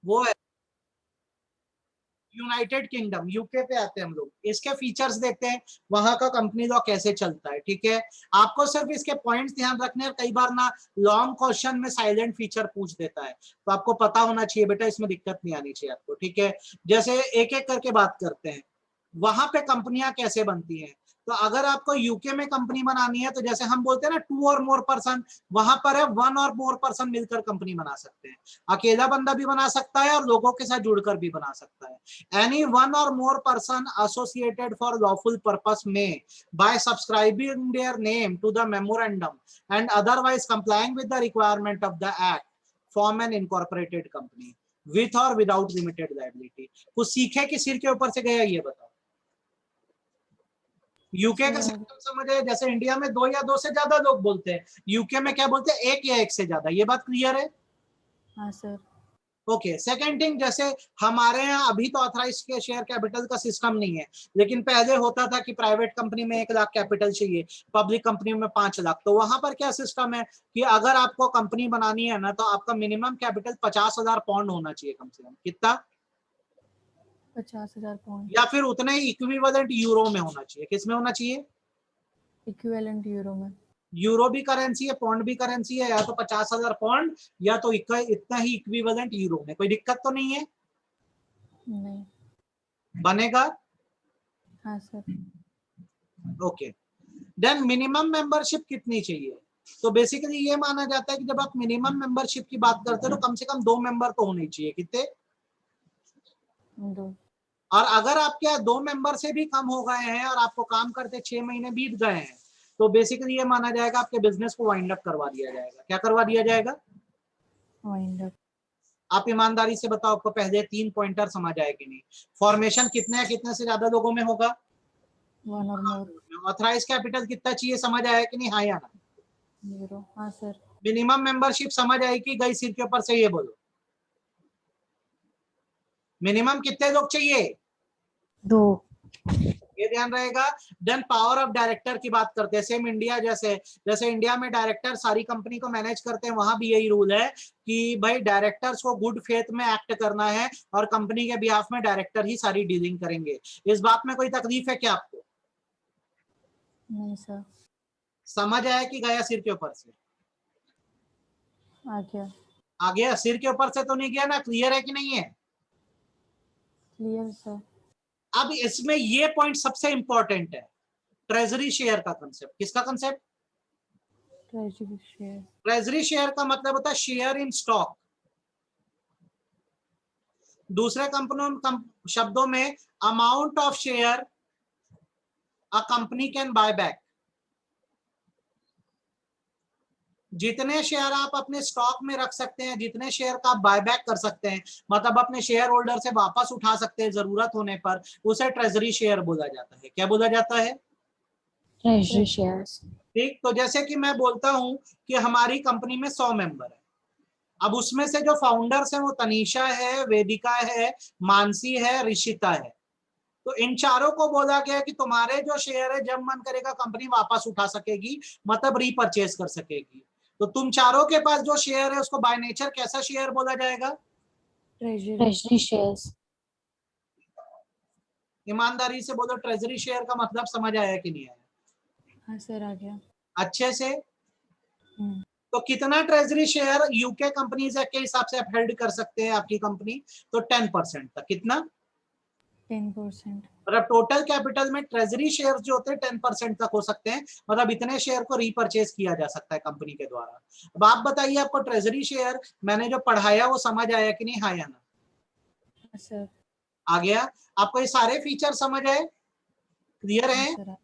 वो है United kingdom, UK पे आते हैं हम लोग। इसके फीचर्स देखते हैं, वहां का कंपनी लॉ कैसे चलता है। ठीक है, आपको सिर्फ इसके पॉइंट्स ध्यान रखने हैं। कई बार ना लॉन्ग क्वेश्चन में साइलेंट फीचर पूछ देता है, तो आपको पता होना चाहिए बेटा, इसमें दिक्कत नहीं आनी चाहिए आपको। ठीक है, जैसे एक एक करके बात करते हैं। वहां पे कंपनियां कैसे बनती हैं, तो अगर आपको यूके में कंपनी बनानी है, तो जैसे हम बोलते हैं ना 2 और मोर पर्सन, वहां पर है 1 और मोर पर्सन मिलकर कंपनी बना सकते हैं। अकेला बंदा भी बना सकता है और लोगों के साथ जुड़कर भी बना सकता है। एनी 1 और more person associated for lawful purpose में by subscribing their name to the memorandum and otherwise complying with the requirement of the act form an incorporated company with or without limited liability। कुछ सीखे कि सिर के ऊपर से गया, ये बताओ। यूके का सिस्टम समझ है, जैसे इंडिया में 2 या 2 से ज्यादा लोग बोलते हैं, यूके में क्या बोलते हैं, 1 या 1 से ज्यादा। ये बात क्लियर है? हाँ सर। ओके, सेकंड थिंग, जैसे हमारे यहाँ अभी तो ऑथराइज के शेयर कैपिटल का सिस्टम नहीं है, लेकिन पहले होता था कि प्राइवेट कंपनी में 1 लाख कैपिटल चाहिए, पब्लिक कंपनी में 5 लाख। तो वहां पर क्या सिस्टम है कि अगर आपको कंपनी बनानी है ना, तो आपका मिनिमम कैपिटल 50,000 पाउंड होना चाहिए कम से कम। कितना? 50,000 पाउंड या फिर उतने ही इक्विवेलेंट यूरो में होना चाहिए। किस में होना चाहिए? इक्विवेलेंट यूरो में। यूरो भी करेंसी है, पाउंड भी करेंसी है, या तो 50,000 पाउंड या तो इतना ही इक्विवेलेंट यूरो में। कोई दिक्कत तो नहीं है? नहीं। बनेगा? हाँ सर। ओके, देन मिनिमम मेंबरशिप कितनी चाहिए? तो बेसिकली ये माना जाता है कि जब आप मिनिमम मेंबरशिप की बात करते हो, तो कम से कम 2 मेंबर तो होने चाहिए। कितने? 2। और अगर आपके यहाँ 2 मेंबर से भी कम हो गए हैं और आपको काम करते 6 महीने बीत गए हैं, तो बेसिकली ये माना जाएगा आपके बिजनेस को वाइंड अप करवा दिया जाएगा। क्या करवा दिया जाएगा? Wind up. आप ईमानदारी से बताओ, आपको पहले 3 पॉइंटर समझ आए कि नहीं? फॉर्मेशन कितने से ज्यादा लोगों में होगा? 1 और मोर। ऑथराइज कैपिटल कितना चाहिए, समझ आया कि नहीं? हाँ या ना? 0। हाँ सर। मिनिमम मेंबरशिप समझ आई कि गई सिर के ऊपर से? ये बोलो, मिनिमम कितने लोग चाहिए? 2। ये ध्यान रहेगा। देन पावर ऑफ डायरेक्टर की बात करते हैं। सेम इंडिया जैसे, जैसे इंडिया में डायरेक्टर सारी कंपनी को मैनेज करते हैं, वहां भी यही रूल है कि भाई डायरेक्टर्स को गुड फेथ में एक्ट करना है और कंपनी के बिहाफ में डायरेक्टर ही सारी डीलिंग करेंगे। इस बात में कोई तकलीफ है क्या आपको? नहीं सर। समझ आया कि गया सिर के ऊपर से? आ गया। आ गया? सिर के ऊपर से तो नहीं गया ना? क्लियर है कि नहीं है? Clear sir. अब इसमें ये पॉइंट सबसे इंपॉर्टेंट है, ट्रेजरी शेयर का कंसेप्ट। किसका concept? Treasury share. Treasury share का मतलब होता है शेयर इन स्टॉक। दूसरे कंपनों शब्दों में, amount of share a company can buy back. जितने शेयर आप अपने स्टॉक में रख सकते हैं, जितने शेयर का आप बायबैक कर सकते हैं, मतलब अपने शेयर होल्डर से वापस उठा सकते हैं जरूरत होने पर, उसे ट्रेजरी शेयर बोला जाता है। क्या बोला जाता है? Treasury shares. ठीक, तो जैसे कि मैं बोलता हूं कि हमारी कंपनी में 100 मेंबर है। अब उसमें से जो फाउंडर्स हैं वो तनीषा है, वेदिका है, मानसी है, ऋषिता है। तो इन चारों को बोला गया कि तुम्हारे जो शेयर है जब मन करेगा कंपनी वापस उठा सकेगी, मतलब रीपरचेज कर सकेगी। तो तुम चारों के पास जो शेयर है उसको बाय नेचर कैसा शेयर बोला जाएगा? Treasury shares. ईमानदारी से बोलो, ट्रेजरी शेयर का मतलब समझ आया कि नहीं आया? हाँ सर, आ गया। अच्छे से। तो कितना treasury share UK companies act के हिसाब से आप हेल्ड कर सकते हैं आपकी कंपनी? तो 10% तक। कितना? 10%। मतलब टोटल कैपिटल में ट्रेजरी शेयर जो होते हैं 10% तक हो सकते हैं, मतलब इतने शेयर को रीपरचेज किया जा सकता है कंपनी के द्वारा। अब आप बताइए, आपको ट्रेजरी शेयर मैंने जो पढ़ाया वो समझ आया कि नहीं? हाँ या ना? सर। आ गया? आपको ये सारे फीचर समझ आए? क्लियर है? सर।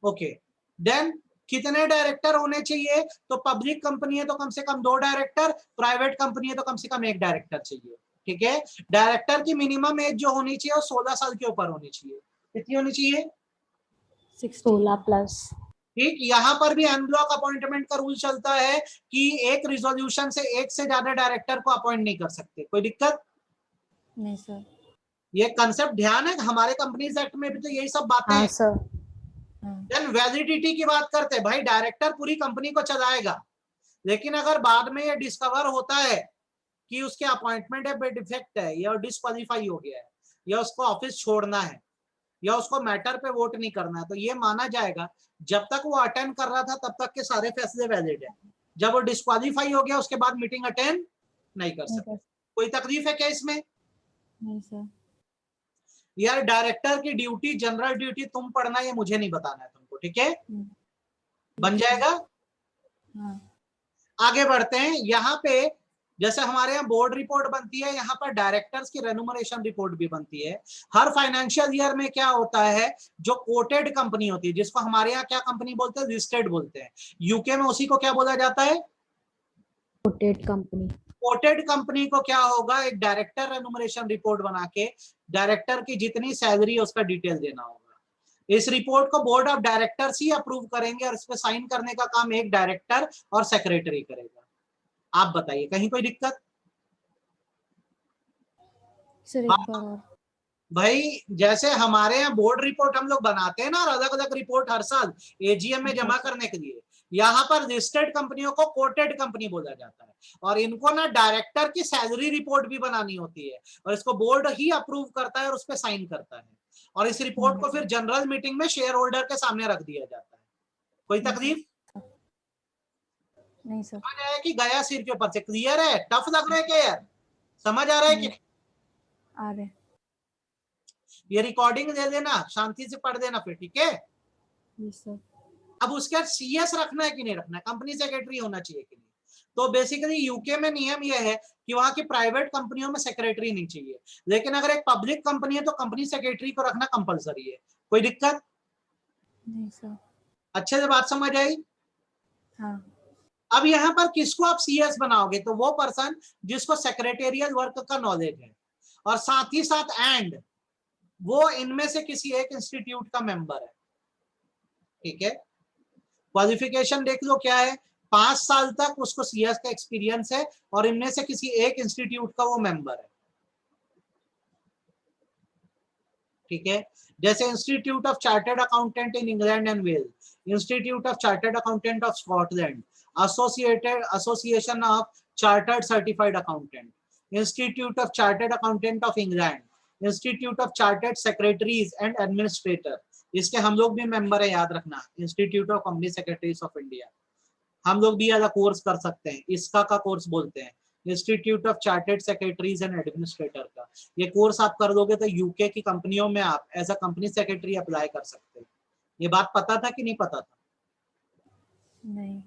ओके, देन कितने डायरेक्टर होने चाहिए? तो पब्लिक कंपनी है तो कम से कम 2 डायरेक्टर, प्राइवेट कंपनी है तो कम से कम 1 डायरेक्टर चाहिए। ठीक है, डायरेक्टर की मिनिमम एज जो होनी चाहिए वो 16 साल के ऊपर होनी चाहिए। कितनी होनी चाहिए? 16+। ठीक, यहां पर भी अनब्लॉक अपॉइंटमेंट का रूल चलता है कि एक रिजोल्यूशन से 1 से ज्यादा डायरेक्टर को अपॉइंट नहीं कर सकते। कोई दिक्कत नहीं सर। ये कंसेप्ट ध्यान है, हमारे कंपनीज एक्ट में भी तो यही सब बातें हैं। सर। देन वैलिडिटी की बात करते हैं। भाई डायरेक्टर पूरी कंपनी को चलाएगा, लेकिन अगर बाद में ये डिस्कवर होता है कि उसके अपॉइंटमेंट है, डिफेक्ट है, या डिस्क्वालीफाई हो गया है, या उसको ऑफिस छोड़ना है, या उसको मैटर पे वोट नहीं करना है, तो ये माना जाएगा जब तक वो अटेंड कर रहा था तब तक के सारे फैसले वैलिड है। जब वो डिस्क्वालीफाई हो गया उसके बाद मीटिंग अटेंड नहीं कर सकते। कोई तकलीफ है क्या इसमें? नहीं सर। यार डायरेक्टर की ड्यूटी, जनरल ड्यूटी तुम पढ़ना, ये मुझे नहीं बताना है तुमको, ठीक है? बन जाएगा। हाँ। आगे बढ़ते हैं। यहाँ पे जैसे हमारे यहाँ बोर्ड रिपोर्ट बनती है, यहाँ पर डायरेक्टर्स की रेन्यूमरेशन रिपोर्ट भी बनती है। हर फाइनेंशियल ईयर में क्या होता है, जो कोटेड कंपनी होती है, जिसको हमारे यहाँ क्या कंपनी बोलते हैं, लिस्टेड बोलते हैं। यूके में उसी को क्या बोला जाता है, कोटेड कंपनी। कोटेड कंपनी को क्या होगा, एक डायरेक्टर रेन्यूमरेशन रिपोर्ट बना के डायरेक्टर की जितनी सैलरी है उसका डिटेल देना होगा। इस रिपोर्ट को board of directors he approve करेंगे और इस पे साइन करने का काम एक डायरेक्टर और सेक्रेटरी करेगा। आप बताइए, कहीं कोई दिक्कत? सर एक बार और। भाई जैसे हमारे यहाँ बोर्ड रिपोर्ट हम लोग बनाते हैं ना, और अलग अलग रिपोर्ट हर साल एजीएम में जमा करने के लिए, यहाँ पर लिस्टेड कंपनियों को कोटेड कंपनी बोला जाता है। और इनको ना डायरेक्टर की सैलरी रिपोर्ट भी बनानी होती है, और इसको बोर्ड ही अप्रूव करता है और उस पर साइन करता है, और इस रिपोर्ट को फिर जनरल मीटिंग में शेयर होल्डर के सामने रख दिया जाता है। कोई तकलीफ नहीं सर। समझ आया कि गया सिर के ऊपर से? क्लियर है? टफ लग रहा है क्या यार? समझ आ रहा है कि आ रहे। ये रिकॉर्डिंग दे देना, शांति से पढ़ देना फिर, ठीक है? Yes sir. अब उसके बाद सीएस रखना है कि नहीं रखना है, कंपनी सेक्रेटरी होना चाहिए कि नहीं? तो बेसिकली यूके में नियम यह है कि वहां की प्राइवेट कंपनियों में सेक्रेटरी नहीं चाहिए, लेकिन अगर एक पब्लिक कंपनी है तो कंपनी सेक्रेटरी को रखना कंपलसरी है। कोई दिक्कत? नहीं सर। अच्छे से बात समझ आई? हाँ। अब यहाँ पर किसको आप सीएस बनाओगे, तो वो पर्सन जिसको सेक्रेटेरियल वर्क का नॉलेज है, और साथ ही साथ एंड वो इनमें से किसी एक इंस्टीट्यूट का मेंबर है, ठीक है? क्वालिफिकेशन देख लो क्या है, 5 साल तक उसको सीएस का एक्सपीरियंस है और इनमें से किसी एक इंस्टीट्यूट का वो मेंबर है, ठीक है? जैसे Institute of Chartered Accountant in England and Wales, Institute of Chartered Accountant of Scotland, Association of Chartered Certified Accountant, Institute of Chartered Accountant of England, Institute of Chartered Secretaries and Administrator, इसके हम लोग भी member है, याद रखना, Institute of Company Secretaries of India. हम लोग भी अलग कोर्स कर सकते हैं, इसका का कोर्स बोलते हैं, institute of Chartered Secretaries and administrator का। ये कोर्स आप कर लोगे तो यूके की कंपनियों में आप as a company secretary apply कर सकते हैं। ये बात पता था कि नहीं पता था? नहीं।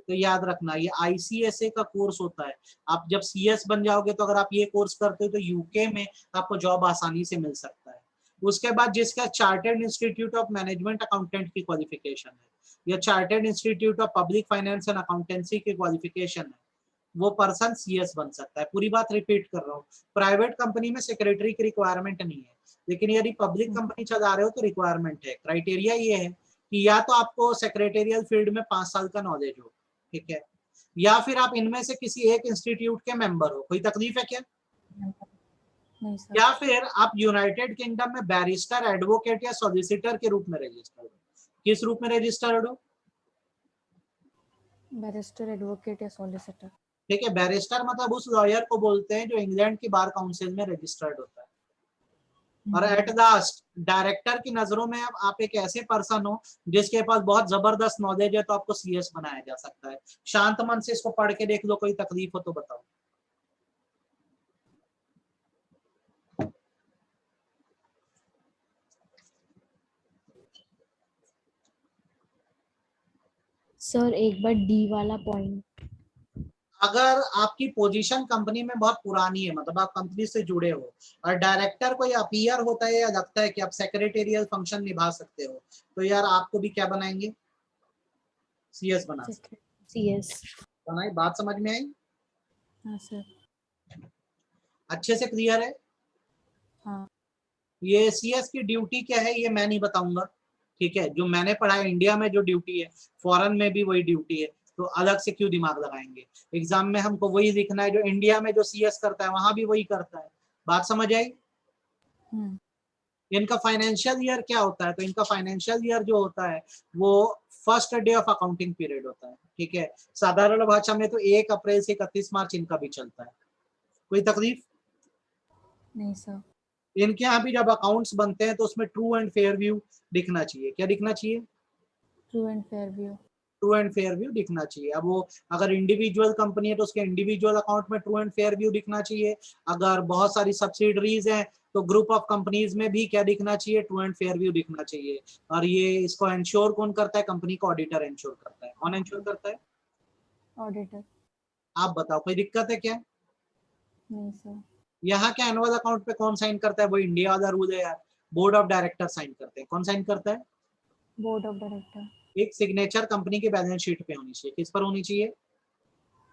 तो याद रखना, ये आईसीएसए का कोर्स होता है। आप जब सीएस बन जाओगे तो अगर आप ये कोर्स करते हो तो यूके में आपको जॉब आसानी से मिल सकता है। उसके बाद जिसका chartered institute of management accountant की क्वालिफिकेशन है, या chartered institute of public finance and accountancy की क्वालिफिकेशन है, वो पर्सन सीएस बन सकता है। पूरी बात रिपीट कर रहा हूँ, प्राइवेट कंपनी में सेक्रेटरी की रिक्वायरमेंट नहीं है, लेकिन यदि पब्लिक कंपनी चला रहे हो तो रिक्वायरमेंट है। क्राइटेरिया ये है कि या तो आपको सेक्रेटेरियल फील्ड में 5 साल का नॉलेज हो, ठीक है, या फिर आप इनमें से किसी एक इंस्टीट्यूट के मेंबर हो। कोई तकलीफ है क्या? नहीं सर। या फिर आप यूनाइटेड किंगडम में बैरिस्टर, एडवोकेट या सॉलिसिटर के रूप में रजिस्टर्ड हो। किस रूप में रजिस्टर्ड हो? बैरिस्टर, एडवोकेट या सॉलिसिटर। ठीक है, बैरिस्टर मतलब उस लॉयर को बोलते हैं जो इंग्लैंड की बार काउंसिल में रजिस्टर्ड होता है। और एट लास्ट डायरेक्टर की नजरों में अब आप एक ऐसे पर्सन हो जिसके पास बहुत जबरदस्त नॉलेज है, तो आपको सीएस बनाया जा सकता है। शांत मन से इसको पढ़ के देख लो, कोई तकलीफ हो तो बताओ। सर एक बार डी वाला पॉइंट। अगर आपकी पोजीशन कंपनी में बहुत पुरानी है, मतलब आप कंपनी से जुड़े हो, और डायरेक्टर को ये अपीयर होता है या लगता है कि आप सेक्रेटेरियल फंक्शन निभा सकते हो, तो यार आपको भी क्या बनाएंगे? सीएस बना सकते। सीएस बनाई? बात समझ में आई? हाँ सर। अच्छे से क्लियर है? हाँ। ये सीएस की ड्यूटी क्या है ये मैं नहीं बताऊंगा, ठीक है? जो मैंने पढ़ा है इंडिया में जो ड्यूटी है, फॉरेन में भी वही ड्यूटी है, तो अलग से क्यों दिमाग लगाएंगे? एग्जाम में हमको वही लिखना है जो इंडिया में जो सीएस करता है वहां भी वही करता है। बात समझ आई? इनका फाइनेंशियल ईयर क्या होता है? तो इनका फाइनेंशियल ईयर जो होता है वो first day of accounting period होता है, ठीक है? साधारण भाषा में तो 1 अप्रैल से 31 मार्च इनका भी चलता है, कोई तकलीफ? नहीं सर। इनके यहाँ भी जब अकाउंट्स बनते हैं तो उसमें ट्रू एंड फेयर व्यू दिखना चाहिए। क्या दिखना चाहिए? True and fair view. True and fair view दिखना चाहिए। अब वो अगर इंडिविजुअल कंपनी है तो उसके इंडिविजुअल अकाउंट में ट्रू एंड फेयर व्यू दिखना चाहिए। अगर बहुत सारी सब्सिडरीज हैं तो ग्रुप ऑफ कंपनीज में भी क्या दिखना चाहिए? ट्रू एंड फेयर व्यू दिखना चाहिए। और ये इसको इंश्योर कौन करता है? कंपनी का ऑडिटर इंश्योर करता है। कौन इंश्योर करता है? ऑडिटर। आप बताओ, कोई दिक्कत है क्या? नहीं सर। यहाँ के एनुअल अकाउंट पे कौन साइन करता है? वो इंडिया वाला रूल है यार, बोर्ड ऑफ डायरेक्टर साइन करते हैं। कौन साइन करता है? Board of director. एक सिग्नेचर कंपनी के बैलेंस शीट पे होनी चाहिए। किस पर होनी चाहिए?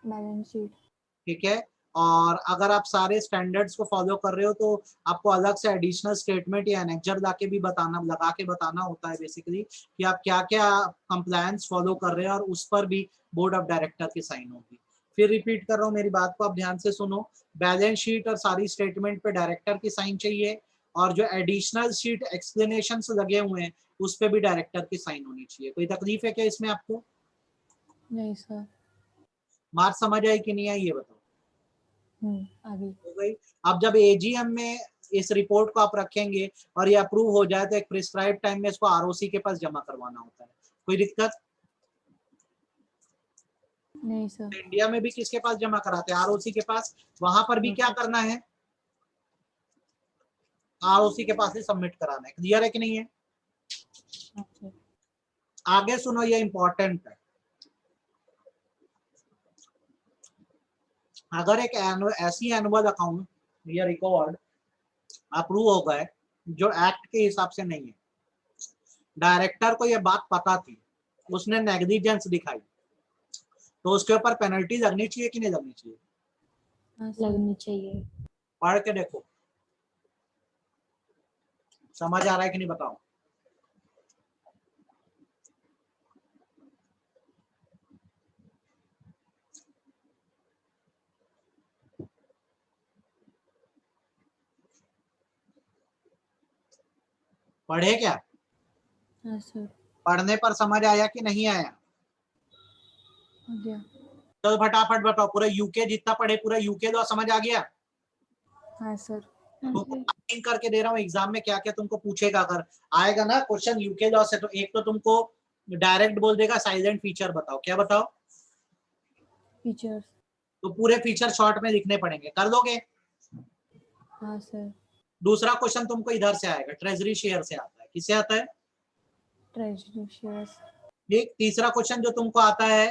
Balance sheet. ठीक है। और अगर आप सारे स्टैंडर्ड्स को फॉलो कर रहे हो तो आपको अलग से एडिशनल स्टेटमेंट या एनेक्जर लगा के बताना होता है बेसिकली कि आप क्या क्या कंप्लायंस फॉलो कर रहे हैं, और उस पर भी बोर्ड ऑफ डायरेक्टर की साइन होगी। फिर रिपीट कर रहा हूँ, मेरी बात को आप ध्यान से सुनो। बैलेंस शीट और सारी स्टेटमेंट पे डायरेक्टर की साइन चाहिए, और जो एडिशनल शीट एक्सप्लेनेशन लगे हुए हैं उस पे भी डायरेक्टर की साइन होनी चाहिए। कोई तकलीफ है क्या इसमें आपको? नहीं सर। बात समझ आई कि नहीं आई ये बताओ। अभी। हो गई। अब जब एजीएम में इस रिपोर्ट को आप रखेंगे और ये अप्रूव हो जाए तो एक प्रिस्क्राइब टाइम में इसको आरओसी के पास जमा करवाना होता है। कोई दिक्कत? नहीं सर। इंडिया में भी किसके पास जमा कराते हैं? आरओसी के पास। वहां पर भी क्या करना है? आरओसी के पास ही सबमिट कराना है। क्लियर है कि नहीं है? अच्छा। आगे सुनो, ये इंपॉर्टेंट है। अगर एक ऐसी एनुअल अकाउंट या रिकॉर्ड अप्रूव हो गए जो एक्ट के हिसाब से नहीं है, डायरेक्टर को यह बात पता थी, उसने नेग्लिजेंस दिखाई, तो उसके ऊपर पेनल्टी लगनी चाहिए कि नहीं लगनी चाहिए? हाँ सर। लगनी चाहिए। पढ़ के देखो, समझ आ रहा है कि नहीं बताओ। पढ़े क्या? हाँ सर। पढ़ने पर समझ आया कि नहीं आया? हो गया। तो फटाफट बताओ, पूरा यूके जितना पढ़े पूरा यूके लॉ समझ आ गया? हाँ सर। तुमको टाइमिंग करके दे रहा हूँ एग्जाम में क्या क्या तुमको पूछेगा। अगर आएगा ना क्वेश्चन यूके लॉ से, तो एक तो तुमको डायरेक्ट बोल देगा साइलेंट फीचर बताओ। क्या बताओ? फीचर्स। तो पूरे फीचर शॉर्ट में लिखने पड़ेंगे, कर दोगे? हाँ सर। दूसरा क्वेश्चन तुमको इधर से आएगा, ट्रेजरी शेयर से आता है। किससे आता है? Treasury shares. एक तीसरा क्वेश्चन जो तुमको आता है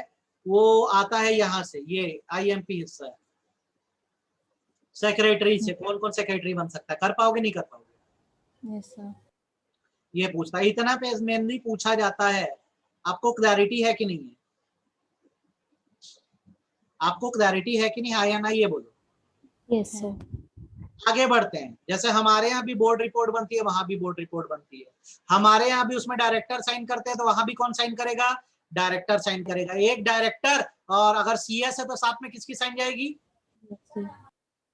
वो आता है यहाँ से, ये आईएमपी हिस्सा है, सेक्रेटरी से। कौन कौन सेक्रेटरी बन सकता है? कर पाओगे नहीं कर पाओगे? Yes sir. ये पूछता है, इतना पेज मेनली पूछा जाता है। आपको क्लैरिटी है कि नहीं है? आपको क्लैरिटी है कि नहीं? हाँ या ना ये बोलो। Yes sir. आगे बढ़ते हैं। जैसे हमारे यहाँ भी बोर्ड रिपोर्ट बनती है, वहां भी बोर्ड रिपोर्ट बनती है। हमारे यहाँ भी उसमें डायरेक्टर साइन करते हैं, तो वहां भी कौन साइन करेगा? डायरेक्टर साइन करेगा। एक डायरेक्टर, और अगर सीएस है तो साथ में किसकी साइन जाएगी?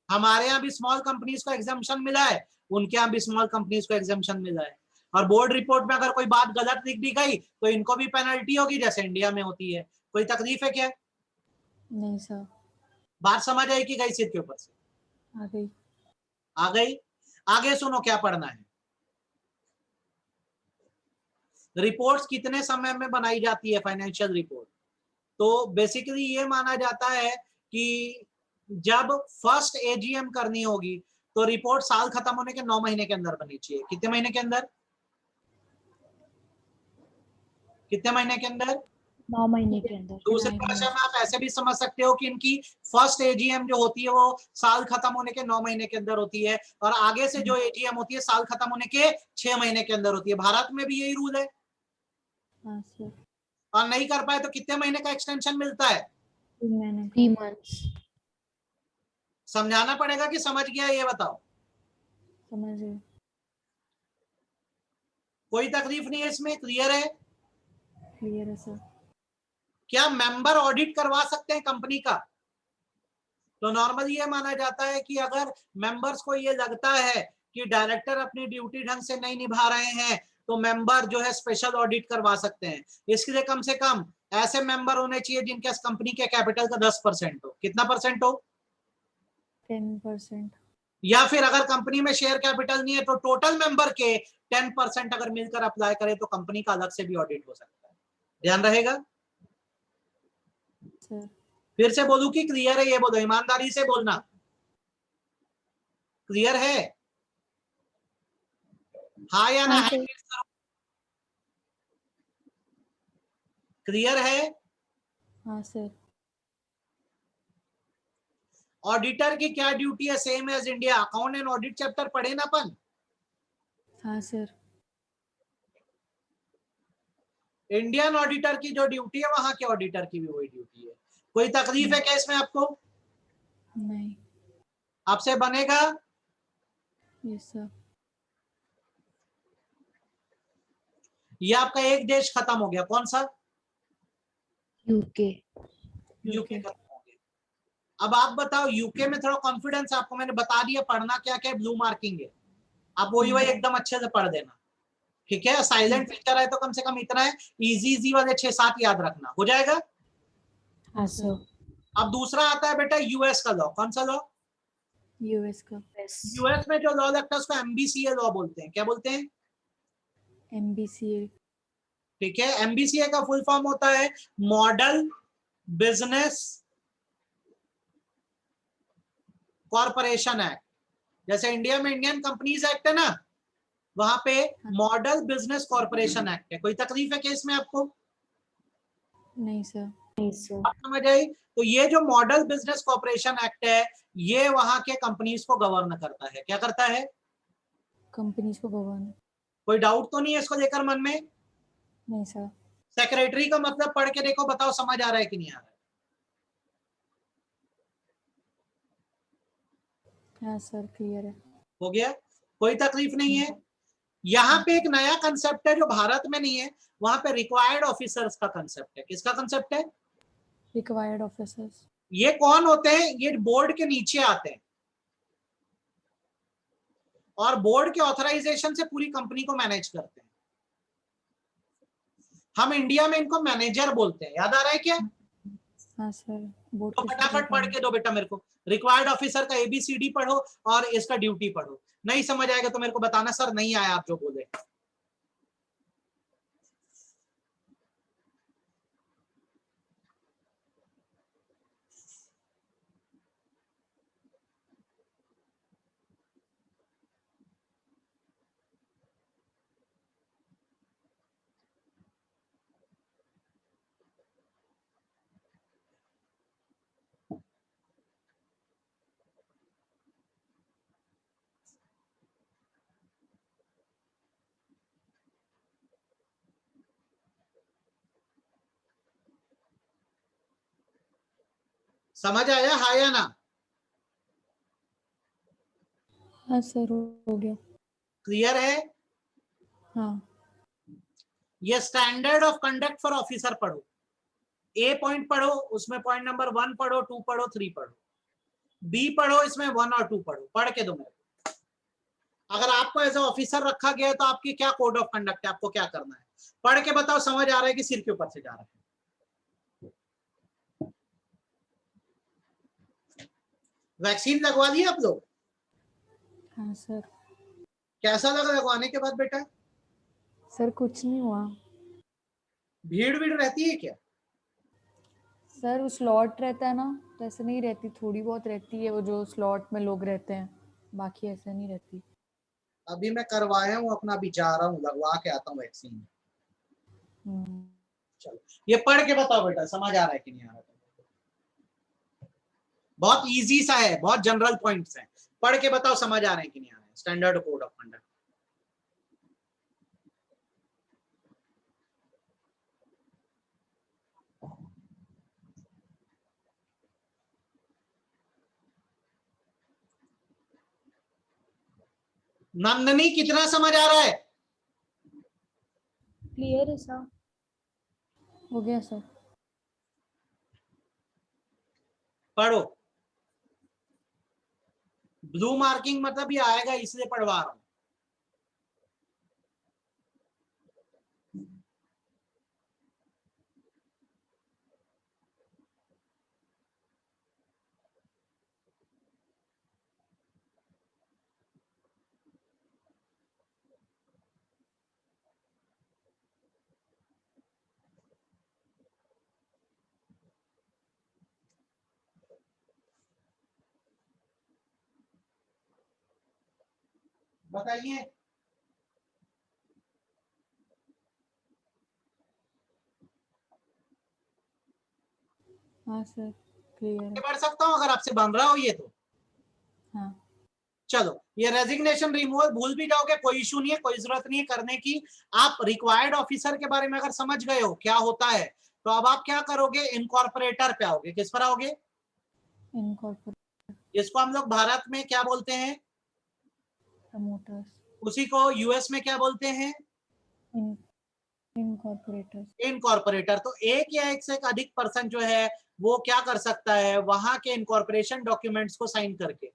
हमारे यहाँ भी स्मॉल कंपनीज को एग्जाम्पशन मिला है, उनके यहाँ भी स्मॉल कंपनीज को एग्जाम्पशन मिला है। और बोर्ड रिपोर्ट में अगर कोई बात गलत लिख दी गई तो इनको भी पेनल्टी होगी, जैसे इंडिया में होती है। कोई तकलीफ है क्या? नहीं सर। बात समझ आई कि गई सिर के ऊपर से? आ गई। आ गई। आगे सुनो क्या पढ़ना है। रिपोर्ट्स कितने समय में बनाई जाती है? फाइनेंशियल रिपोर्ट तो बेसिकली ये माना जाता है कि जब फर्स्ट एजीएम करनी होगी तो रिपोर्ट साल खत्म होने के 9 महीने के अंदर बननी चाहिए। कितने महीने के अंदर? कितने महीने के अंदर? 9 महीने के अंदर। दूसरी भाषा में आप ऐसे भी समझ सकते हो कि इनकी फर्स्ट एजीएम जो होती है वो साल खत्म होने के 9 महीने के अंदर होती है, और आगे से जो एजीएम होती है साल खत्म होने के 6 महीने के अंदर होती है। भारत में भी यही रूल है। हाँ सर। और नहीं कर पाए तो कितने महीने का एक्सटेंशन मिलता है? 3 महीने। 3 months। समझाना पड़ेगा कि समझ गया ये बताओ? समझ गए। कोई तकलीफ नहीं है इसमें? क्लियर है? क्लियर है सर। क्या मेंबर ऑडिट करवा सकते हैं कंपनी का? तो नॉर्मली ये माना जाता है कि अगर मेंबर्स को ये लगता है कि डायरेक्टर अपनी ड्यूटी ढंग से नहीं निभा रहे हैं तो मेंबर जो है स्पेशल ऑडिट करवा सकते हैं। इसके लिए कम से कम ऐसे मेंबर होने चाहिए जिनके कंपनी के कैपिटल का 10% हो। कितना परसेंट हो? 10%. या फिर अगर कंपनी में शेयर कैपिटल नहीं है तो टोटल मेंबर के 10% अगर मिलकर अप्लाई करे तो कंपनी का अलग से भी ऑडिट हो सकता है। ध्यान रहेगा। सर फिर से बोलूं कि क्लियर है? ये बोलो, ईमानदारी से बोलना। क्लियर है? हाँ या ना? हाँ सर. क्लियर है? हाँ सर. ऑडिटर की क्या ड्यूटी है? Same as India. Account and audit chapter पढ़े ना अपन? हाँ सर. इंडियन ऑडिटर की जो ड्यूटी है वहां के ऑडिटर की भी वही ड्यूटी है। कोई तकलीफ है क्या इसमें आपको? नहीं. आपसे बनेगा? Yes sir. ये आपका एक देश खत्म हो गया, कौन सा? यूके. यूके खत्म हो गया। अब आप बताओ, यूके में थोड़ा कॉन्फिडेंस आपको मैंने बता दिया, पढ़ना क्या क्या ब्लू मार्किंग है, आप वही वही एकदम अच्छे से पढ़ देना। ठीक है, साइलेंट फीचर है तो कम से कम इतना है, इजी इजी वाले 6-7 याद रखना, हो जाएगा। हाँ सर. अब दूसरा आता है बेटा यूएस का लॉ। कौन सा लॉ? यूएस का. यूएस में जो लॉ लगता है उसको एमबीसीए लॉ बोलते हैं। क्या बोलते हैं? एमबीसीए. ठीक है, एमबीसीए का फुल फॉर्म होता है मॉडल बिजनेस कॉरपोरेशन एक्ट। जैसे इंडिया में इंडियन कंपनीज एक्ट है ना, वहां पे मॉडल बिजनेस कॉरपोरेशन एक्ट है। कोई तकलीफ है क्या इसमें आपको? नहीं सर. आप समझ आई? तो ये जो मॉडल बिजनेस कॉरपोरेशन एक्ट है, ये वहां के कंपनीज को गवर्न करता है। क्या करता है? कंपनीज को गवर्न. कोई डाउट तो नहीं है इसको लेकर मन में? नहीं सर. सेक्रेटरी का मतलब पढ़ के देखो, बताओ समझ आ रहा है कि नहीं आ रहा है? हाँ सर, क्लियर है. हो गया, कोई तकलीफ नहीं है। यहाँ पे एक नया कंसेप्ट है जो भारत में नहीं है, वहां पे रिक्वायर्ड ऑफिसर्स का कंसेप्ट है। किसका कंसेप्ट है? Required officers. ये कौन होते हैं? ये बोर्ड के नीचे आते हैं और बोर्ड के ऑथराइजेशन से पूरी कंपनी को मैनेज करते हैं। हम इंडिया में इनको मैनेजर बोलते हैं। याद आ रहा है क्या? हाँ सर. बोर्ड तो के फटाफट पढ़ के दो बेटा मेरे को। रिक्वायर्ड ऑफिसर का एबीसीडी पढ़ो और इसका ड्यूटी पढ़ो। नहीं समझ आएगा तो मेरे को बताना, सर नहीं आया आप जो बोले। समझ आया हाँ या ना? हाँ सर, हो गया. क्लियर है? हाँ. ये standard of conduct for officer पढ़ो। ए पॉइंट पढ़ो, उसमें पॉइंट नंबर 1 पढ़ो, 2 पढ़ो, 3 पढ़ो। बी पढ़ो, इसमें 1 और 2 पढ़ो। पढ़ के दो मेरे को। अगर आपको एज ऑफिसर रखा गया है तो आपकी क्या कोड ऑफ कंडक्ट है, आपको क्या करना है? पढ़ के बताओ समझ आ रहा है कि सिर के ऊपर से जा रहा है? वैक्सीन लगवा ली आप लोग? हाँ सर. कैसा लगा लगवाने के बाद बेटा? सर कुछ नहीं हुआ. भीड़ भीड़ रहती है क्या? सर वो स्लॉट रहता है ना, तो ऐसे नहीं रहती, थोड़ी बहुत रहती है वो जो स्लॉट में लोग रहते हैं, बाकी ऐसे नहीं रहती. अभी मैं करवाया हूँ अपना, अभी जा रहा हूँ लगवा के आता हूँ वैक्सीन। चलो ये पढ़ के बताओ बेटा समझ आ रहा है कि नहीं आ रहा है? बहुत इजी सा है, बहुत जनरल पॉइंट्स हैं। पढ़ के बताओ समझ आ रहे हैं कि नहीं आ रहे हैं? Standard code of conduct. Nandini कितना समझ आ रहा है? क्लियर है सर. हो गया सर. पढ़ो। ब्लू मार्किंग मतलब ये आएगा इसलिए पढ़वा रहा हूं। बताइए। हाँ सर, क्लियर है। बढ़ सकता हूँ अगर आपसे बन रहा हो ये तो। हाँ चलो, ये रेजिग्नेशन रिमूवल भूल भी जाओगे, कोई इशू नहीं है, कोई जरूरत नहीं है करने की। आप रिक्वायर्ड ऑफिसर के बारे में अगर समझ गए हो क्या होता है, तो अब आप क्या करोगे, इनकॉर्पोरेटर पे आओगे। किस पर आओगे? इनकॉर्पोरेट इसको हम लोग भारत में क्या बोलते हैं? प्रमोटर्स, उसी को यूएस में क्या बोलते हैं? इनकॉर्पोरेटर्स। इनकॉर्पोरेटर। तो एक या एक से एक अधिक पर्सन जो है वो क्या कर सकता है, वहां के इनकॉर्पोरेशन डॉक्यूमेंट्स को साइन करके,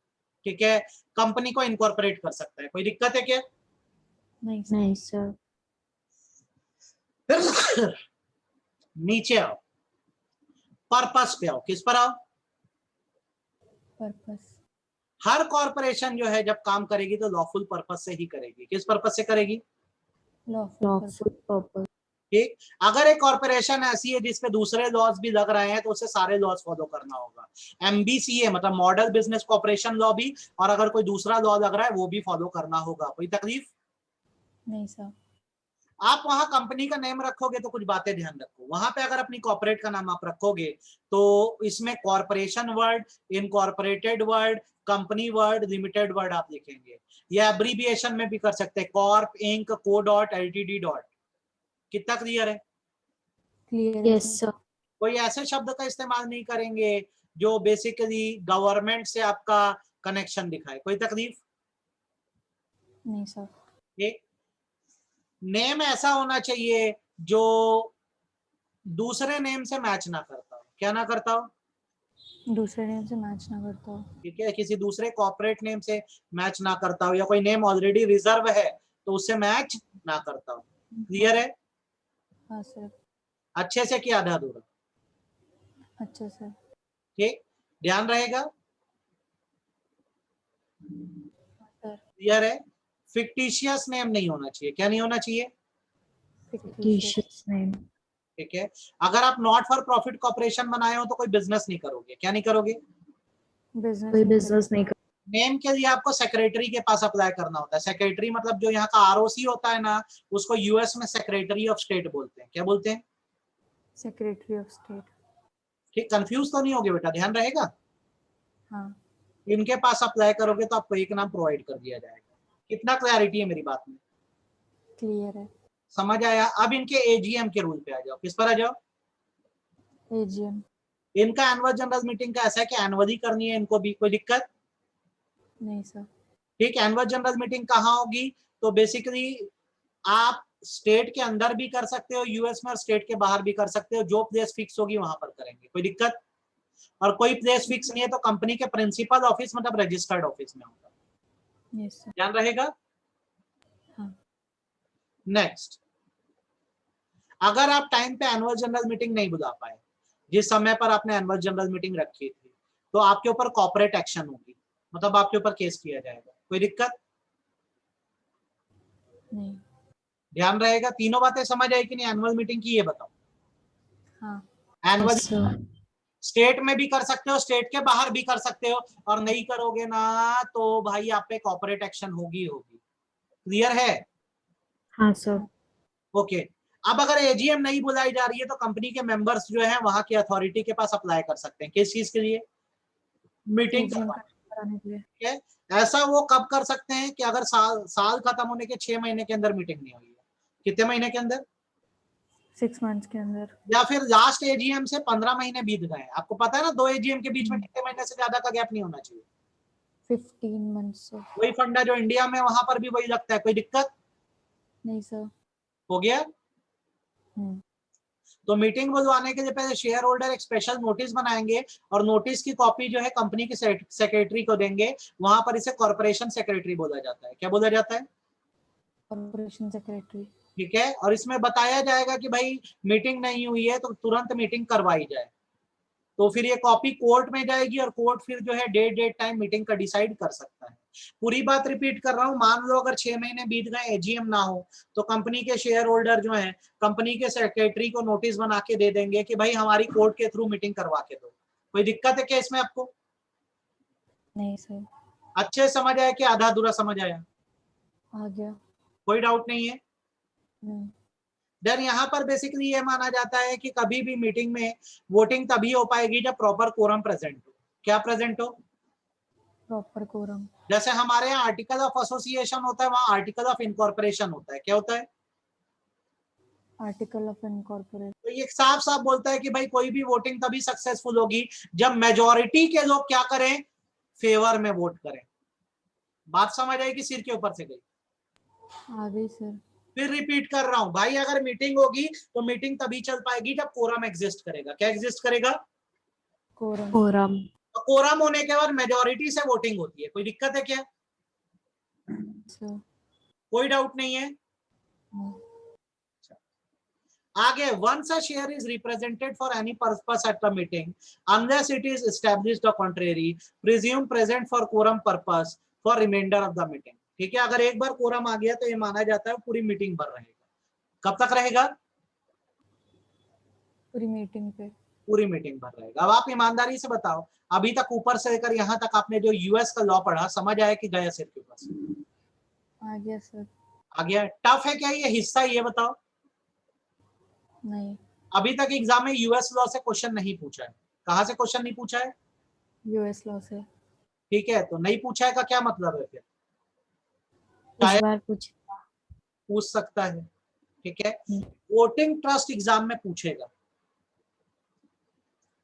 ठीक है, कंपनी को इनकॉर्पोरेट कर सकता है। कोई दिक्कत है क्या? नहीं सर। नीचे आओ, पर्पस पे आओ। किस पर आओ? पर्पस। हर कॉर्पोरेशन जो है जब काम करेगी तो लॉफुल पर्पस से ही करेगी। किस पर्पस से करेगी? Lawful purpose. ठीक। अगर एक कॉर्पोरेशन ऐसी है जिसपे दूसरे लॉज भी लग रहे हैं तो उसे सारे लॉज फॉलो करना होगा। MBCA मतलब मॉडल बिजनेस कॉर्पोरेशन लॉ भी, और अगर कोई दूसरा लॉ लग रहा है वो भी फॉलो करना होगा। कोई तकलीफ? नहीं सर। आप वहां कंपनी का नेम रखोगे तो कुछ बातें ध्यान रखो। वहां पे अगर अपनी कॉर्पोरेट का नाम आप रखोगे तो इसमें corporation word, incorporated word, company word, limited word आप लिखेंगे। या एब्रीविएशन में भी कर सकते हैं, corp, inc, co dot, LTD dot. कितना क्लियर है? क्लियर है Yes, सर। sir. कोई ऐसे शब्द का इस्तेमाल नहीं करेंगे जो बेसिकली गवर्नमेंट से आपका कनेक्शन दिखाए। कोई तकलीफ? नहीं सर। एक नेम ऐसा होना चाहिए जो दूसरे नेम से मैच ना करता हो। क्या ना करता हो? दूसरे नेम से मैच ना करता हो। ठीक है, किसी दूसरे कॉर्पोरेट नेम से मैच ना करता हो, या कोई नेम ऑलरेडी रिजर्व है तो उससे मैच ना करता हो। क्लियर है? हाँ सर। अच्छे से किया, आधा अधूरा। अच्छा सर। ठीक, ध्यान रहेगा। सर क्लियर है? फिक्टिशियस नेम नहीं होना चाहिए। क्या नहीं होना चाहिए? फिक्टिशियस। Fictitious name. ठीक है। अगर आप नॉट फॉर प्रॉफिट कॉर्पोरेशन बनाए हो तो कोई बिजनेस नहीं करोगे। क्या नहीं करोगे? कोई business नहीं कर. नेम के लिए आपको सेक्रेटरी के पास अप्लाई करना होता है। सेक्रेटरी मतलब जो यहाँ का ROC होता है ना, उसको यूएस में सेक्रेटरी ऑफ स्टेट बोलते हैं। क्या बोलते हैं? Secretary of state. ठीक, कंफ्यूज तो नहीं होगे बेटा, ध्यान रहेगा। हाँ इनके पास अप्लाई करोगे तो आपको एक नाम प्रोवाइड कर दिया जाएगा। कितना क्लैरिटी है मेरी बात में? क्लियर है। समझ आया? अब इनके AGM के रूल पे आ जाओ। किस पर आ जाओ? AGM। इनका एनुअल जनरल मीटिंग का ऐसा है कि एनुअली करनी है इनको भी। कोई दिक्कत? नहीं सर। ठीक, एनुअल जनरल मीटिंग कहाँ होगी? तो बेसिकली आप स्टेट के अंदर भी कर सकते हो यूएस में, और स्टेट के बाहर भी कर सकते हो। जो प्लेस फिक्स होगी वहां पर करेंगे। कोई दिक्कत? और कोई प्लेस फिक्स नहीं है तो कंपनी के प्रिंसिपल ऑफिस मतलब रजिस्टर्ड ऑफिस में होगा। Yes sir. ध्यान रहेगा। हाँ। नेक्स्ट, अगर आप टाइम पे एनुअल जनरल मीटिंग नहीं बुला पाए, जिस समय पर आपने एनुअल जनरल मीटिंग रखी थी, तो आपके ऊपर कॉर्पोरेट एक्शन होगी, मतलब आपके ऊपर केस किया जाएगा। कोई दिक्कत? नहीं। ध्यान रहेगा। तीनों बातें समझ आई कि नहीं एनुअल मीटिंग की? ये बताओ। हाँ एनुअल Yes, sir. स्टेट में भी कर सकते हो, स्टेट के बाहर भी कर सकते हो, और नहीं करोगे ना तो भाई आप पे कॉर्पोरेट एक्शन होगी होगी। क्लियर है? हाँ sir. ओके। अब अगर AGM नहीं बुलाई जा रही है तो कंपनी के मेंबर्स जो है वहां की अथॉरिटी के पास अप्लाई कर सकते हैं। किस चीज के लिए? मीटिंग AGM कराने के लिए। है। ऐसा वो कब कर सकते हैं कि अगर साल खत्म होने के 6 महीने के अंदर मीटिंग नहीं हुई है। कितने महीने के अंदर? 6 मंथ्स के अंदर। या फिर लास्ट AGM से 15 महीने बीत गए। आपको पता है ना 2 AGM के बीच में कितने महीने से ज्यादा का गैप नहीं होना चाहिए। 15 मंथ्स सर। वही फंडा जो इंडिया में, वहां पर भी वही लगता है। कोई दिक्कत? नहीं सर। हो गया। हम्म। तो मीटिंग बुलवाने के लिए पहले शेयर होल्डर एक स्पेशल नोटिस बनाएंगे, और नोटिस की कॉपी जो है कंपनी के सेक्रेटरी को देंगे। वहां पर इसे कॉर्पोरेशन सेक्रेटरी बोला जाता है। क्या बोला जाता है? Corporation secretary. ठीक है। और इसमें बताया जाएगा कि भाई मीटिंग नहीं हुई है तो तुरंत मीटिंग करवाई जाए। तो फिर ये कॉपी कोर्ट में जाएगी, और कोर्ट फिर जो है डेट टाइम मीटिंग का डिसाइड कर सकता है। पूरी बात रिपीट कर रहा हूं। मान लो अगर 6 महीने बीत गए, AGM ना हो, तो कंपनी के शेयर होल्डर जो है कंपनी के सेक्रेटरी को नोटिस बना के दे देंगे कि भाई हमारी कोर्ट के थ्रू मीटिंग करवा के दो। कोई दिक्कत है क्या इसमें आपको? नहीं सर। अच्छे समझ आया कि आधा अधूरा समझ आया? आ गया। कोई डाउट नहीं है। नहीं। देन यहाँ पर बेसिकली ये माना जाता है कि कभी भी मीटिंग में वोटिंग तभी हो पाएगी जब प्रॉपर कोरम प्रेजेंट हो। क्या प्रेजेंट हो? Proper quorum. जैसे हमारे यहाँ आर्टिकल ऑफ एसोसिएशन होता है, वहां आर्टिकल ऑफ इनकॉर्पोरेशन होता है। क्या होता है? Article of incorporate. तो ये साफ साफ बोलता है कि भाई कोई भी वोटिंग तभी सक्सेसफुल होगी जब मेजॉरिटी के लोग क्या करें, फेवर में वोट करें। बात समझ आई कि सिर के ऊपर से गई? आ गई सर। फिर रिपीट कर रहा हूं भाई, अगर मीटिंग होगी तो मीटिंग तभी चल पाएगी जब कोरम एग्जिस्ट करेगा। क्या एग्जिस्ट करेगा? कोरम। कोरम। तो कोरम होने के बाद मेजॉरिटी से वोटिंग होती है। कोई दिक्कत है क्या? सर। कोई डाउट नहीं है। नहीं। आगे, once a share is represented for any purpose at the meeting unless it is established the contrary, presume present for quorum purpose for remainder of the meeting। ठीक है, अगर एक बार कोरम आ गया तो ये माना जाता है पूरी मीटिंग भर रहेगा। कब तक रहेगा? पूरी मीटिंग पे। पूरी मीटिंग भर रहेगा। अब आप ईमानदारी से बताओ, अभी तक ऊपर से लेकर यहाँ तक आपने जो यूएस का लॉ पढ़ा, समझ आया कि गया सिर के ऊपर से? आ गया सर। आ गया। टफ है क्या ये हिस्सा, ये बताओ? नहीं। अभी तक एग्जाम में यूएस लॉ से क्वेश्चन नहीं पूछा है। कहाँ से क्वेश्चन नहीं पूछा है? यूएस लॉ से। ठीक है, तो नहीं पूछा है का क्या मतलब है? फिर इस शायद बार कुछ पूछ सकता है। ठीक है, वोटिंग ट्रस्ट एग्जाम में पूछेगा।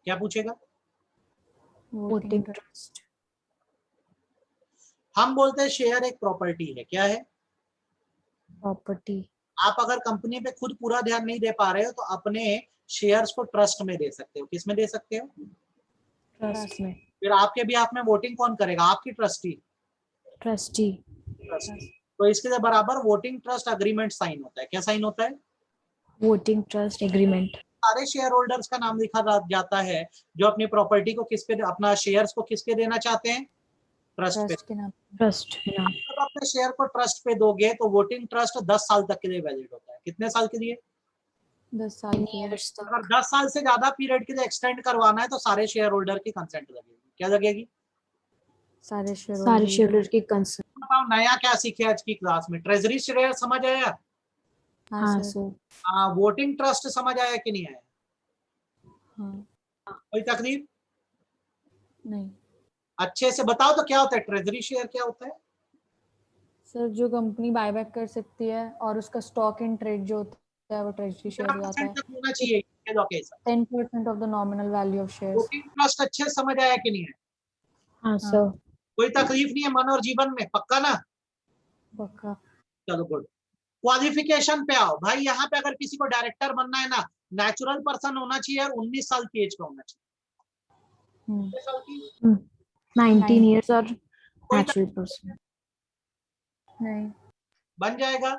क्या पूछेगा? Voting trust. हम बोलते हैं शेयर एक प्रॉपर्टी है। क्या है? प्रॉपर्टी। आप अगर कंपनी पे खुद पूरा ध्यान नहीं दे पा रहे हो तो अपने शेयर्स को ट्रस्ट में दे सकते हो। किस में दे सकते हो? ट्रस्ट में। फिर आपके भी आप में वोटिंग कौन करेगा? आपकी ट्रस्टी। ट्रस्टी। ट्रस्टी। तो इसके लिए बराबर वोटिंग ट्रस्ट अग्रीमेंट साइन होता है। क्या साइन होता है? Voting trust agreement. सारे शेयर होल्डर्स का नाम लिखा जाता है जो अपनी प्रॉपर्टी को किस पे, अपना शेयर्स को किस पे देना चाहते हैं? ट्रस्ट पे। ट्रस्ट के नाम। ट्रस्ट नाम। जब अपने शेयर को ट्रस्ट पे दोगे तो वोटिंग ट्रस्ट 10 साल तक के लिए वैलिड होता है। कितने साल के लिए? 10 साल के लिए। years तक। अगर 10 साल से ज्यादा पीरियड के लिए एक्सटेंड करवाना है तो सारे शेयर होल्डर की कंसेंट लगेगी। क्या लगेगी? सारे शेयर सारे शेयरहोल्डर की कंसर्न। बताओ नया क्या सीखे आज की क्लास में? ट्रेजरी शेयर समझ आया? हाँ हाँ सर। सर। वोटिंग ट्रस्ट समझ आया कि नहीं आया? हाँ। कोई तकलीफ? नहीं अच्छे से बताओ तो क्या होता है ट्रेजरी शेयर? क्या होता है? सर, जो कंपनी बायबैक कर सकती है और उसका स्टॉक इन ट्रेड जो होता है वो ट्रेजरी शेयर हो जाता है। 10% तक होना चाहिए ये लो case. 10% of the nominal value of shares. Voting trust अच्छे से समझ आया कि नहीं है? हाँ हाँ। सर। कोई तकलीफ नहीं है मन और जीवन में? पक्का ना? पक्का। चलो गुड। क्वालिफिकेशन पे आओ भाई। यहाँ पे अगर किसी को डायरेक्टर बनना है ना, नेचुरल पर्सन होना चाहिए और 19 साल की एज का होना चाहिए। कितने साल की? 19 years और कोई नेचुरल पर्सन। नहीं। बन जाएगा।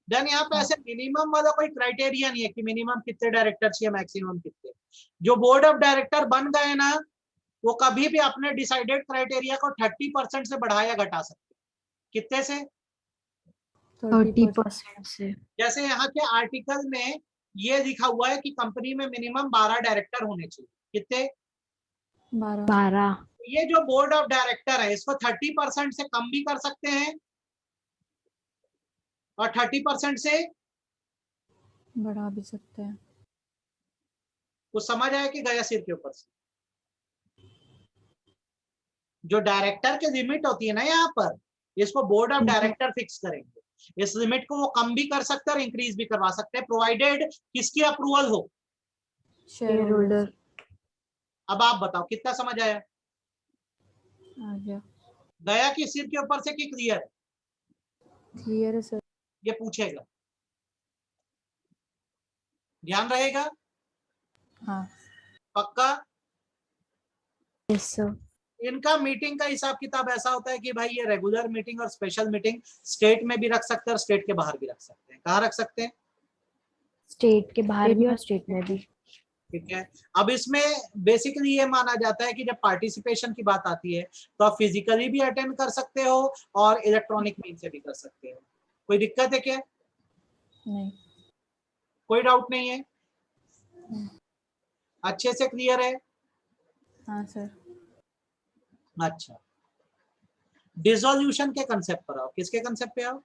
देन यहाँ पे ऐसे मिनिमम वाला कोई क्राइटेरिया नहीं है कि मिनिमम कितने डायरेक्टर चाहिए, मैक्सिमम कितने। जो बोर्ड ऑफ डायरेक्टर बन गए ना, वो कभी भी अपने डिसाइडेड क्राइटेरिया को 30% से बढ़ाया घटा सकते। कितने से? 30% से। जैसे यहाँ के आर्टिकल में ये लिखा हुआ है कि कंपनी में मिनिमम 12 डायरेक्टर होने चाहिए। कितने? 12। ये जो बोर्ड ऑफ डायरेक्टर है इसको 30% से कम भी कर सकते हैं और 30% से बढ़ा भी सकते हैं। कुछ समझ आया कि गया सिर के ऊपर से? जो डायरेक्टर की लिमिट होती है ना यहाँ पर, इसको बोर्ड ऑफ डायरेक्टर फिक्स करेंगे। इस लिमिट को वो कम भी कर सकते हैं और इंक्रीज भी करवा सकते हैं, प्रोवाइडेड किसकी अप्रूवल हो? Share holder. अब आप बताओ कितना समझ आया? आ गया। गया कि सिर के ऊपर से कि क्लियर? क्लियर है सर। ये पूछेगा, ध्यान रहेगा? हाँ। पक्का? Yes sir. इनका मीटिंग का हिसाब किताब ऐसा होता है कि भाई ये रेगुलर मीटिंग और स्पेशल मीटिंग स्टेट में भी रख सकते हैं और स्टेट के बाहर भी रख सकते हैं। कहाँ रख सकते हैं? स्टेट के बाहर भी और स्टेट में भी। ठीक है। अब इसमें बेसिकली ये माना जाता है कि जब पार्टिसिपेशन की बात आती है तो आप फिजिकली भी अटेंड कर सकते हो और इलेक्ट्रॉनिक मीन से भी कर सकते हो। कोई दिक्कत है क्या? नहीं। कोई डाउट नहीं है? अच्छे से क्लियर है? हाँ सर। अच्छा, डिसोल्यूशन के कंसेप्ट पर आओ। किसके कंसेप्ट पे आओ?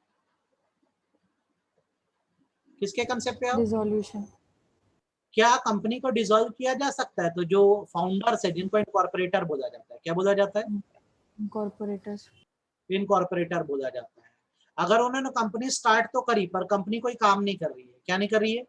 किसके कंसेप्ट पे आओ? डिसोल्यूशन। क्या कंपनी को डिसॉल्व किया जा सकता है? तो जो फाउंडर्स है जिनको इनकॉर्पोरेटर बोला जाता है, क्या बोला जाता है? कॉर्पोरेटर्स। इनकॉर्पोरेटर बोला जाता है। अगर उन्होंने कंपनी स्टार्ट तो करी पर कंपनी कोई काम नहीं कर रही है, क्या नहीं कर रही है?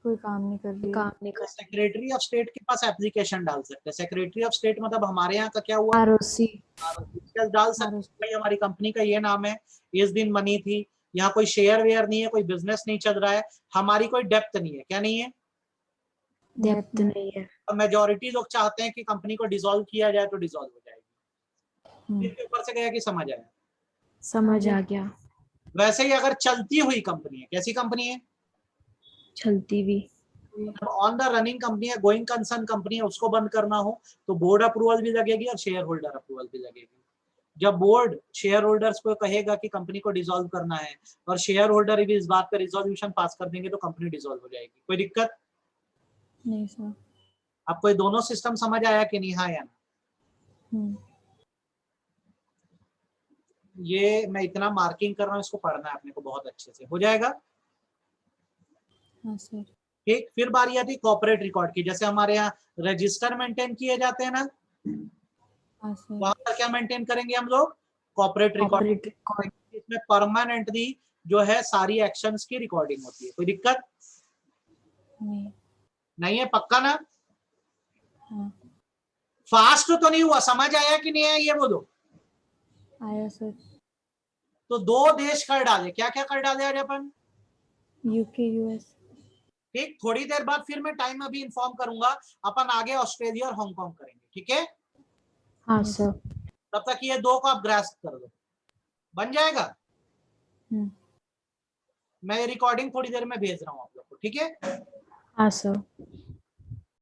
कोई काम नहीं कर रही है। काम नहीं कर सेक्रेटरी ऑफ स्टेट के पास एप्लीकेशन डाल सकते हैं। सेक्रेटरी ऑफ स्टेट मतलब हमारे यहाँ का क्या हुआ? आरओसी डाल सकते हैं भाई हमारी कंपनी का ये नाम है, इस दिन बनी थी, यहाँ कोई शेयर वेयर नहीं है, कोई बिजनेस नहीं चल रहा है, हमारी कोई डेप्थ नहीं है। क्या नहीं है? डेप्थ नहीं है। मेजोरिटी लोग चाहते हैं कि कंपनी को डिसॉल्व किया जाए तो डिसॉल्व हो जाएगी। इसके ऊपर से गया कि समझ आया? समझ आ गया। वैसे ही अगर चलती हुई कंपनी है, कैसी कंपनी है? चलती भी। ऑन द रनिंग कंपनी है, गोइंग कंसर्न कंपनी है, उसको बंद करना हो तो बोर्ड अप्रूवल भी लगेगी और शेयर होल्डर अप्रूवल भी लगेगी। जब बोर्ड शेयर होल्डर्स को कहेगा कि कंपनी को डिसॉल्व करना है और शेयर होल्डर भी इस बात पर रिजोल्यूशन पास कर देंगे तो कंपनी डिसॉल्व हो जाएगी। कोई दिक्कत नहीं सर। आपको ये दोनों सिस्टम समझ आया कि नहीं? हाँ या ना? ये मैं इतना मार्किंग कर रहा हूँ, इसको पढ़ना है अपने को बहुत अच्छे से, हो जाएगा? हाँ सर। ठीक, फिर बारी आती है कॉर्पोरेट रिकॉर्ड की। जैसे हमारे यहाँ रजिस्टर मेंटेन किए जाते हैं ना, हाँ सर। वहां पर क्या मेंटेन करेंगे हम लोग? Corporate record. इसमें परमानेंटली जो है सारी एक्शंस की रिकॉर्डिंग होती है। कोई दिक्कत नहीं है? पक्का ना? हाँ। फास्ट तो नहीं हुआ? समझ आया कि नहीं आया ये बोलो? आया सर। तो 2 देश कर डाले, क्या क्या कर डाले आज अपन? UK US. ठीक, थोड़ी देर बाद फिर मैं टाइम अभी इन्फॉर्म करूंगा, अपन आगे ऑस्ट्रेलिया और हांगकांग करेंगे। ठीक है? हाँ सर। तब तक ये 2 को आप ग्रास्प कर दो, बन जाएगा। मैं रिकॉर्डिंग थोड़ी देर में भेज रहा हूँ आप लोग को। ठीक है? हाँ सर।